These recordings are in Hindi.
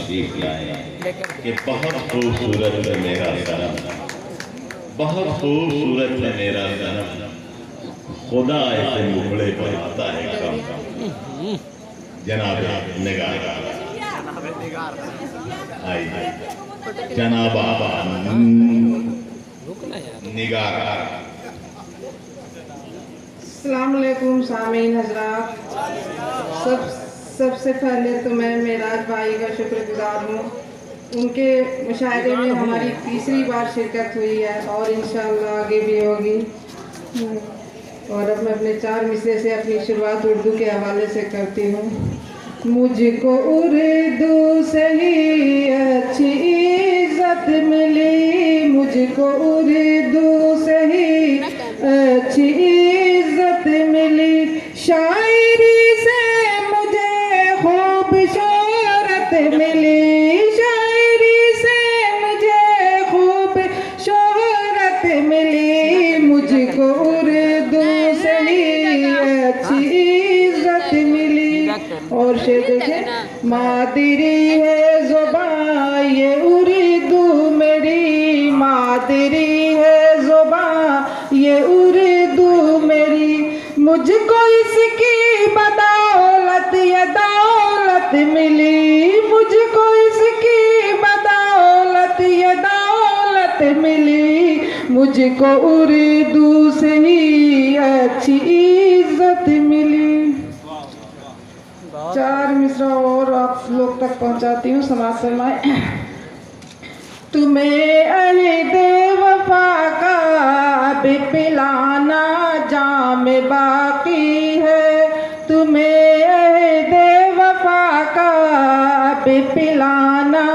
तशरीफ लाए कि बहुत खूबसूरत है मेरा सनम, बहुत खूबसूरत है मेरा सनम, खुदा ऐसे मुखड़े पर आता है कम कम। जनाब निगार आई, जनाब निगार। अस्सलाम वालेकुम सामीन हजरात। सबसे पहले तो मैं मेराज भाई का शुक्रगुजार हूँ। उनके मुशाहरे में हमारी तीसरी बार शिरकत हुई है और इंशाअल्लाह आगे भी होगी। और अब मैं अपने 4 मिसरे से अपनी शुरुआत उर्दू के हवाले से करती हूँ। मुझको उर्दू से ही अच्छी इज्जत मिली, मुझको उर्दू से ही अच्छी इज्जत मिली, शायरी से मुझे खूब शोहरत मिली, शायरी से मुझे खूब शोहरत मिली, मुझको उर्दू से ही अच्छी इज्जत मिली। और शेर देखें, मादरी है ज़ुबान ये उर्दू मेरी, मादरी है ज़ुबान ये उर्दू मेरी, मुझको इसकी बदौलत ये दौलत मिली, मुझको इसकी बदौलत ये दौलत मिली, मुझको उर्दू से ही अच्छी इज्जत मिली। 4 मिसरा और आप लोग तक पहुंचाती हूँ, समाज फरमाए। तुम्हें अहदे वफा का भी पिलाना जाम बाकी है, तुम्हें अहदे वफा का भी पिलाना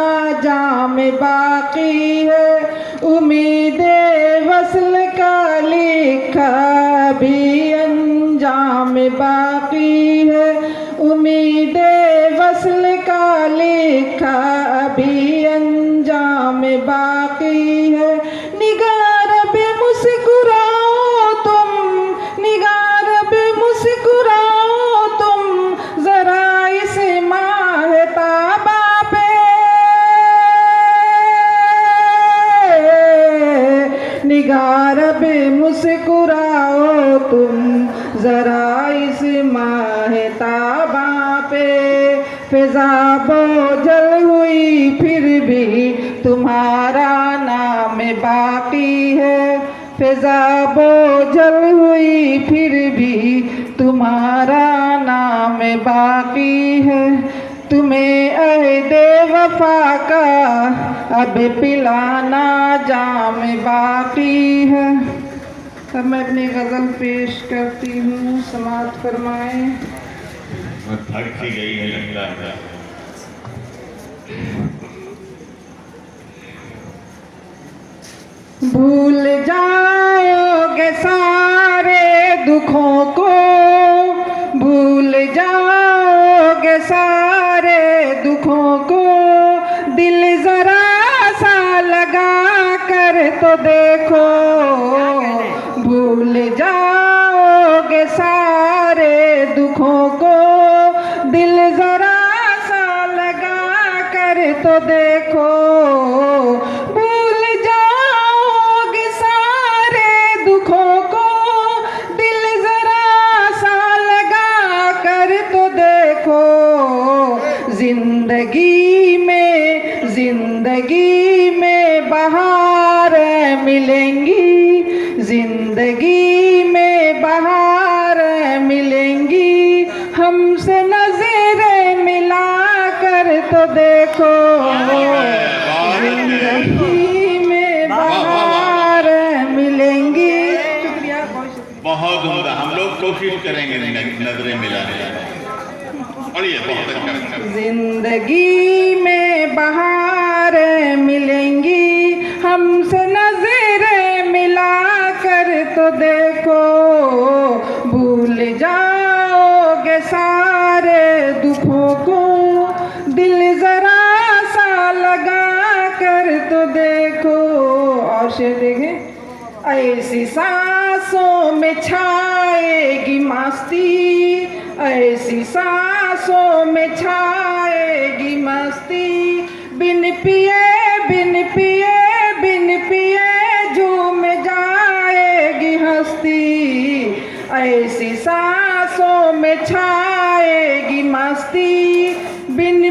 जाम बाकी है, उम्मीदे वस्ल का लिखा भी अंजाम बाकी है, उम्मीदे वस्ल का लिखा भी अंजाम बाकी है। निगार पे मुस्कुराओ तुम, निगार पे मुस्कुराओ तुम, जरा इस माहताबा पे, निगार पे मुस्कुराओ तुम, जरा इस माहताबा पे, फिजा बोझल हुई फिर भी तुम्हारा नाम बाकी है, फिजा बोझल हुई फिर भी तुम्हारा नाम बाकी है, तुम्हें अहदे वफा का अब पिलाना जाम बाकी है। अब मैं अपनी गज़ल पेश करती हूँ, समाअत फरमाएं। थक सी गई है लगता है। भूल जाओगे सारे दुखों को, भूल जाओगे सारे दुखों को, दिल जरा सा लगा कर तो देखो, भूल जाओगे सारे दुखों को, दिल जरा सा लगा कर तो देखो, भूल जाओगे सारे दुखों को, दिल जरा सा लगा कर तो देखो, जिंदगी में बहार मिलेंगी, जिंदगी में बहार मिलेंगी, हमसे नजरें मिला कर तो देखो, जिंदगी में बहार मिलेंगी। शुक्रिया, बहुत शुक्रिया। बहुत उम्दा, हम लोग कोशिश करेंगे नजरें मिलाने। पढ़िए, बहुत अच्छा। जिंदगी में बहार मिलेंगी, हमसे नजरें मिला कर तो देखो, भूल जाओगे सारे दुखों को, दिल जरा सा लगा कर तो देखो। और शेर देखें, ऐसी सांसों में छाएगी मस्ती, ऐसी सांसों में छाएगी मस्ती,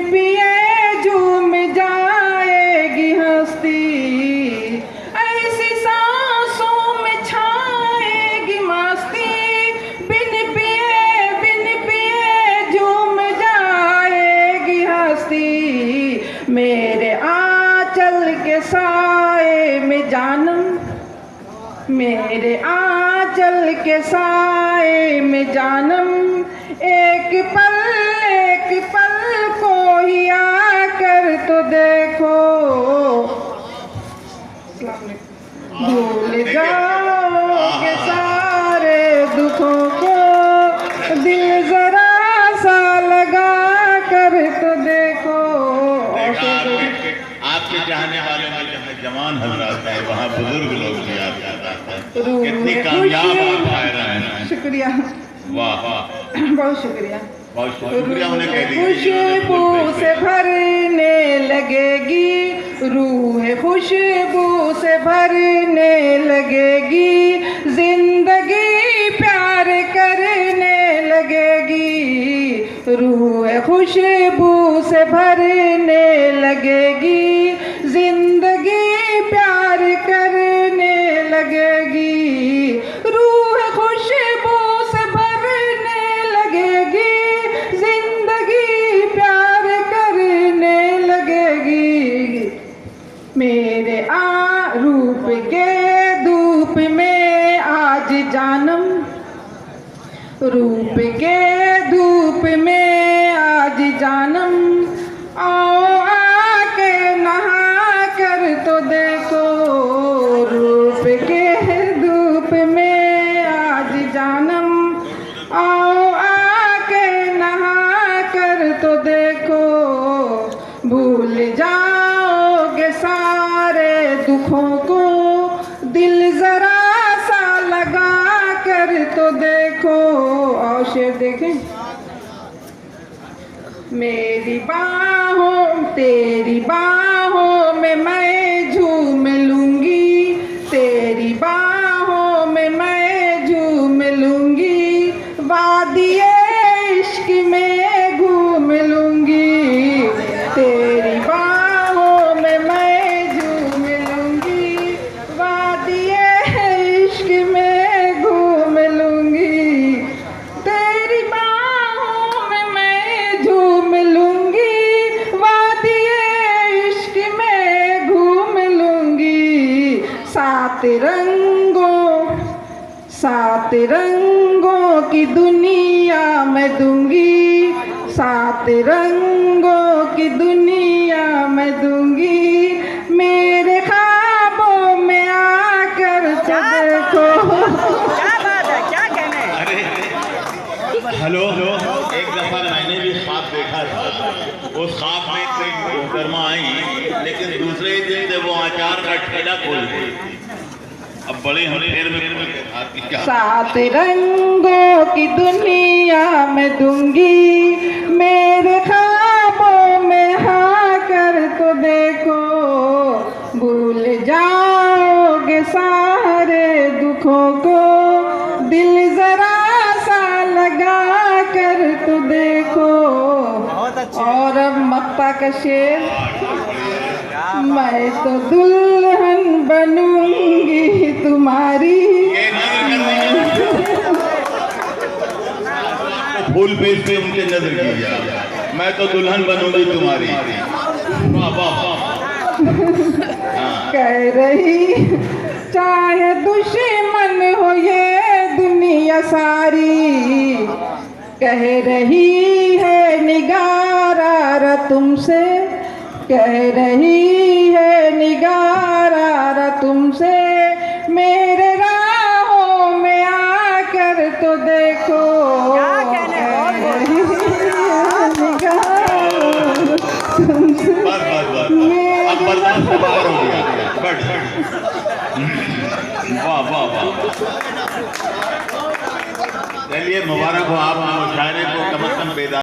पिए झूम जाएगी हस्ती, ऐसी सांसों में छाएगी मस्ती। बिन पिए झूम जाएगी हस्ती, मेरे आंचल के साए में जानम, मेरे आंचल के साए में जानम, एक पल को ही आकर तो देखो। भूल जाओगे सारे दुखों को, दिल जरा सा लगा कर तो देखो। आपके चाहने वाले में जहाँ जवान हजरात है वहाँ बुजुर्ग लोग भी आते हैं। कितनी कामयाब आप शायरा हैं। शुक्रिया, वाह वाह, बहुत शुक्रिया। बहुत शुक्रिया। उन्हें कह दीजिए खुशबू से भरने लगेगी, रूह खुशबू से भरने लगेगी, जिंदगी प्यार करने लगेगी। रूह खुशबू से भरने लगेगी, जिंदगी प्यार करने लगेगी। रूह खुशबू से भरने लगेगी, जिंदगी प्यार करने लगेगी। मेरे रूप के धूप में आज जानम, रूप के धूप में आज जानम, आओ आके नहा कर तो देखो। रूप के धूप में आज जानम, आओ आके नहा कर तो देखो। भूल जाओगे सारे दुखों को, दिल जरा सा लगा कर तो देखो। और शेर देखें। मेरी बाहों तेरी बाहों में मैं झूम लूंगी, तेरी बाहों में मैं झूम लूंगी, वादिये इश्क में घूम लूंगी। तेरी बाहों में मैं झूम लूंगी, वादिये इश्क में घूम लूंगी। तेरी बाहों में मैं झूम लूंगी, वादिये इश्क में घूम लूंगी। सात रंगों की दुनिया मैं दूंगी, सात रंगों की दुनिया मैं दूंगी। मेरे ख्वाबों में आकर देखो। क्या बात है, क्या कहने हैं? अरे हेलो, एक दफा मैंने भी ख्वाब देखा था। उस ख्वाब में कोई शर्मा आई, लेकिन दूसरे ही दिन से वो अचार का ठेला खोल दी। अब बड़े हम फिर में सात रंगों की दुनिया में दूंगी, मेरे ख्वाबों में हाँ कर तो देखो। भूल जाओगे सारे दुखों को, दिल जरा सा लगा कर तो देखो। बहुत अच्छे। और अब मक्ता का शेर। मैं तो दुल्हन बनूंगी तुम्हारी, फूल पेश पे उनके नजर कीजिए। मैं तो दुल्हन बनूंगी तुम्हारी। वाह वाह वाह। कह रही चाहे दुश्मन हो ये दुनिया सारी, कह रही है निगारा तुमसे, कह रही है निगारा तुमसे। मेरे राहों में आकर तो देखो। क्या कहने हैं? बस अब बर्दाश्त से बाहर हो गया। वाह वाह वाह। चलिए मुबारक हो आप मुशायरे को कम से कम बेदार